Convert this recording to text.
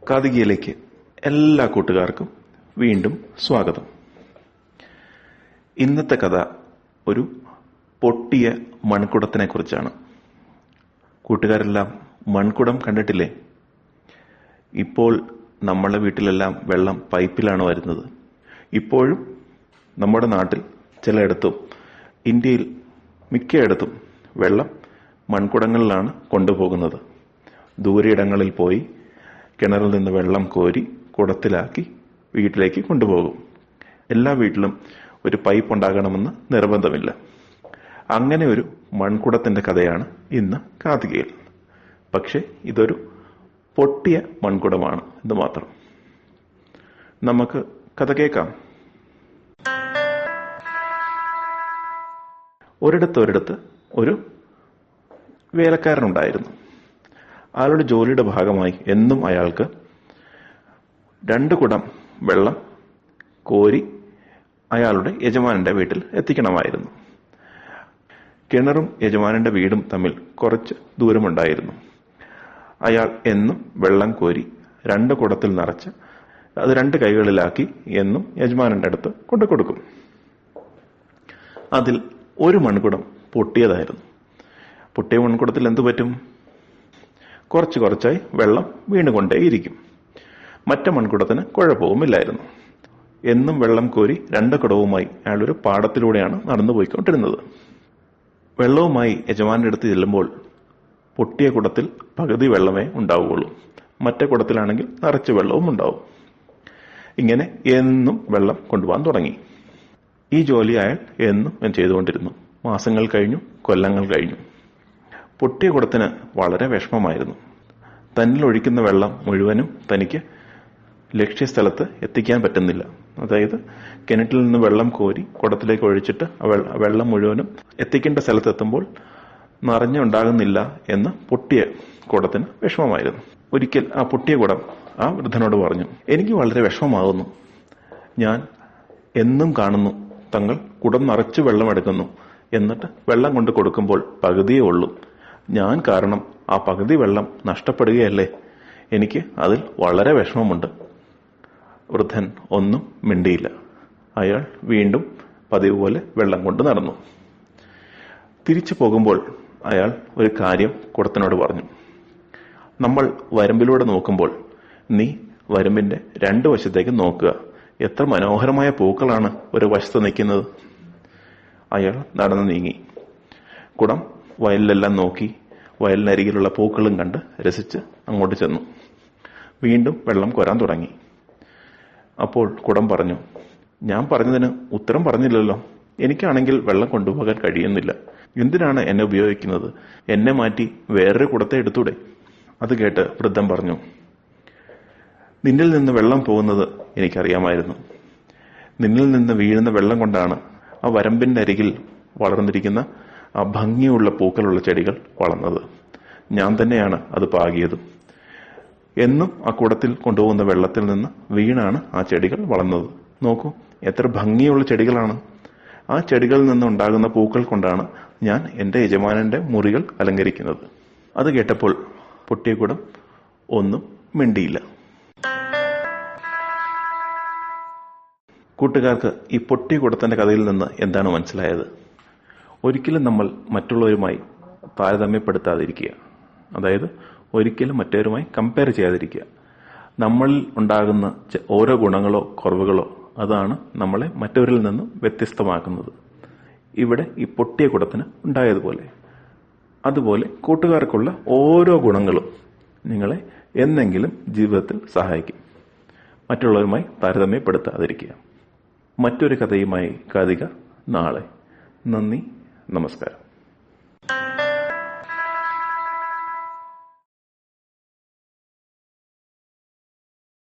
കാതികയിലേക്ക് എല്ലാ കൂട്ടുകാർക്കും വീണ്ടും സ്വാഗതം. ഇന്നത്തെ കഥ ഒരു പൊട്ടിയ മൺകുടത്തിനെ കുറിച്ചാണ്. കൂട്ടുകാരെല്ലാം മൺകുടം കണ്ടിട്ടില്ലേ? ഇപ്പോൾ നമ്മളെ വീട്ടിലെല്ലാം വെള്ളം പൈപ്പിലാണ് വരുന്നത്. ഇപ്പോഴും നമ്മുടെ നാട്ടിൽ ചിലയിടത്തും ഇന്ത്യയിൽ മിക്കയിടത്തും വെള്ളം മൺകുടങ്ങളിലാണ് കൊണ്ടുപോകുന്നത്. ദൂരെയിടങ്ങളിൽ പോയി കിണറിൽ നിന്ന് വെള്ളം കോരി കുടത്തിലാക്കി വീട്ടിലേക്ക് കൊണ്ടുപോകും. എല്ലാ വീട്ടിലും ഒരു പൈപ്പ് ഉണ്ടാകണമെന്ന് നിർബന്ധമില്ല. അങ്ങനെ ഒരു മൺകുടത്തിന്റെ കഥയാണ് ഇന്ന് കാതികയിൽ. പക്ഷെ ഇതൊരു പൊട്ടിയ മൺകുടമാണ് എന്ന് മാത്രം. നമുക്ക് കഥ കേൾക്കാം. ഒരിടത്ത് ഒരു വേലക്കാരനുണ്ടായിരുന്നു. അയാളുടെ ജോലിയുടെ ഭാഗമായി എന്നും അയാൾക്ക് 2 കുടം വെള്ളം കോരി അയാളുടെ യജമാനന്റെ വീട്ടിൽ എത്തിക്കണമായിരുന്നു. കിണറും യജമാനന്റെ വീടും തമ്മിൽ കുറച്ച് ദൂരമുണ്ടായിരുന്നു. അയാൾ എന്നും വെള്ളം കോരി 2 കുടത്തിൽ നിറച്ച് അത് 2 കൈകളിലാക്കി എന്നും യജമാനന്റെ അടുത്ത് കൊണ്ടുകൊടുക്കും. അതിൽ ഒരു മൺകുടം പൊട്ടിയതായിരുന്നു. പൊട്ടിയ മൺകുടത്തിൽ എന്തു പറ്റും? കുറച്ചായി വെള്ളം വീണുകൊണ്ടേയിരിക്കും. മറ്റേ മൺകുടത്തിന് കുഴപ്പവുമില്ലായിരുന്നു. എന്നും വെള്ളം കോരി 2 കുടവുമായി അയാൾ ഒരു പാടത്തിലൂടെയാണ് നടന്നു പോയിക്കൊണ്ടിരുന്നത്. വെള്ളവുമായി യജമാന്റെ അടുത്ത് ചെല്ലുമ്പോൾ പൊട്ടിയ കുടത്തിൽ പകുതി വെള്ളമേ ഉണ്ടാവുകയുള്ളൂ. മറ്റേ കുടത്തിലാണെങ്കിൽ നിറച്ച് വെള്ളവും ഉണ്ടാവും. ഇങ്ങനെ എന്നും വെള്ളം കൊണ്ടുപോകാൻ തുടങ്ങി. ഈ ജോലി അയാൾ എന്നും ചെയ്തുകൊണ്ടിരുന്നു. മാസങ്ങൾ കഴിഞ്ഞു, കൊല്ലങ്ങൾ കഴിഞ്ഞു. പൊട്ടിയ കുടത്തിന് വളരെ വിഷമമായിരുന്നു. തന്നിൽ ഒഴിക്കുന്ന വെള്ളം മുഴുവനും തനിക്ക് ലക്ഷ്യസ്ഥലത്ത് എത്തിക്കാൻ പറ്റുന്നില്ല. അതായത് കിണറ്റിൽ നിന്ന് വെള്ളം കോരി കുടത്തിലേക്ക് ഒഴിച്ചിട്ട് വെള്ളം മുഴുവനും എത്തിക്കേണ്ട സ്ഥലത്തെത്തുമ്പോൾ നിറഞ്ഞുണ്ടാകുന്നില്ല എന്ന് പൊട്ടിയ കുടത്തിന് വിഷമമായിരുന്നു. ഒരിക്കൽ ആ പൊട്ടിയ കുടം ആ വൃദ്ധനോട് പറഞ്ഞു, എനിക്ക് വളരെ വിഷമമാകുന്നു. ഞാൻ എന്നും കാണുന്നു തങ്ങൾ കുടം നിറച്ച് വെള്ളം എടുക്കുന്നു, എന്നിട്ട് വെള്ളം കൊണ്ട് കൊടുക്കുമ്പോൾ പകുതിയേ ഉള്ളൂ. ഞാൻ കാരണം ആ പകുതി വെള്ളം നഷ്ടപ്പെടുകയല്ലേ. എനിക്ക് അതിൽ വളരെ വിഷമമുണ്ട്. വൃദ്ധൻ ഒന്നും മിണ്ടിയില്ല. അയാൾ വീണ്ടും പതിവ് പോലെ വെള്ളം കൊണ്ട് നടന്നു. തിരിച്ചു പോകുമ്പോൾ അയാൾ ഒരു കാര്യം കുടത്തിനോട് പറഞ്ഞു. നമ്മൾ വരമ്പിലൂടെ നോക്കുമ്പോൾ നീ വരമ്പിന്റെ 2 വശത്തേക്ക് നോക്കുക. എത്ര മനോഹരമായ പൂക്കളാണ് ഒരു വശത്ത് നിൽക്കുന്നത്. അയാൾ നടന്നു നീങ്ങി. കുടം വയലിലെല്ലാം നോക്കി വയലിനരികിലുള്ള പൂക്കളും കണ്ട് രസിച്ച് അങ്ങോട്ട് ചെന്നു. വീണ്ടും വെള്ളം കോരാൻ തുടങ്ങി. അപ്പോൾ കുടം പറഞ്ഞു, ഞാൻ പറഞ്ഞതിന് ഉത്തരം പറഞ്ഞില്ലല്ലോ. എനിക്കാണെങ്കിൽ വെള്ളം കൊണ്ടുപോകാൻ കഴിയുന്നില്ല. എന്തിനാണ് എന്നെ ഉപയോഗിക്കുന്നത്? എന്നെ മാറ്റി വേറൊരു കുടത്തെ എടുത്തൂടെ? അത് കേട്ട് വൃദ്ധൻ പറഞ്ഞു, നിന്നിൽ നിന്ന് വെള്ളം പോകുന്നത് എനിക്കറിയാമായിരുന്നു. നിന്നിൽ നിന്ന് വീഴുന്ന വെള്ളം കൊണ്ടാണ് ആ വരമ്പിന്റെ അരികിൽ വളർന്നിരിക്കുന്ന ആ ഭംഗിയുള്ള പൂക്കളുള്ള ചെടികൾ വളർന്നത്. ഞാൻ തന്നെയാണ് അത് പാകിയതും. എന്നും ആ കുടത്തിൽ കൊണ്ടുപോകുന്ന വെള്ളത്തിൽ നിന്ന് വീണാണ് ആ ചെടികൾ വളർന്നത്. നോക്കൂ, എത്ര ഭംഗിയുള്ള ചെടികളാണ്. ആ ചെടികളിൽ നിന്നുണ്ടാകുന്ന പൂക്കൾ കൊണ്ടാണ് ഞാൻ എന്റെ യജമാനന്റെ മുറികൾ അലങ്കരിക്കുന്നത്. അത് കേട്ടപ്പോൾ പൊട്ടിയ കുടം ഒന്നും മിണ്ടിയില്ല. കൂട്ടുകാർക്ക് ഈ പൊട്ടിയ കുടത്തിന്റെ കഥയിൽ നിന്ന് എന്താണ് മനസ്സിലായത്? ഒരിക്കലും നമ്മൾ മറ്റുള്ളവരുമായി താരതമ്യപ്പെടുത്താതിരിക്കുക. അതായത് ഒരിക്കലും മറ്റവരുമായി കമ്പയർ ചെയ്യാതിരിക്കുക. നമ്മളിൽ ഉണ്ടാകുന്ന ഓരോ ഗുണങ്ങളോ കുറവുകളോ അതാണ് നമ്മളെ മറ്റവരിൽ നിന്നും വ്യത്യസ്തമാക്കുന്നത്. ഇവിടെ ഈ പൊട്ടിയ കുടത്തിന് ഉണ്ടായതുപോലെ. അതുപോലെ കൂട്ടുകാർക്കുള്ള ഓരോ ഗുണങ്ങളും നിങ്ങളെ എന്നെങ്കിലും ജീവിതത്തിൽ സഹായിക്കും. മറ്റുള്ളവരുമായി താരതമ്യപ്പെടുത്താതിരിക്കുക. മറ്റൊരു കഥയുമായി കാതിക നാളെ. നന്ദി, നമസ്കാരം.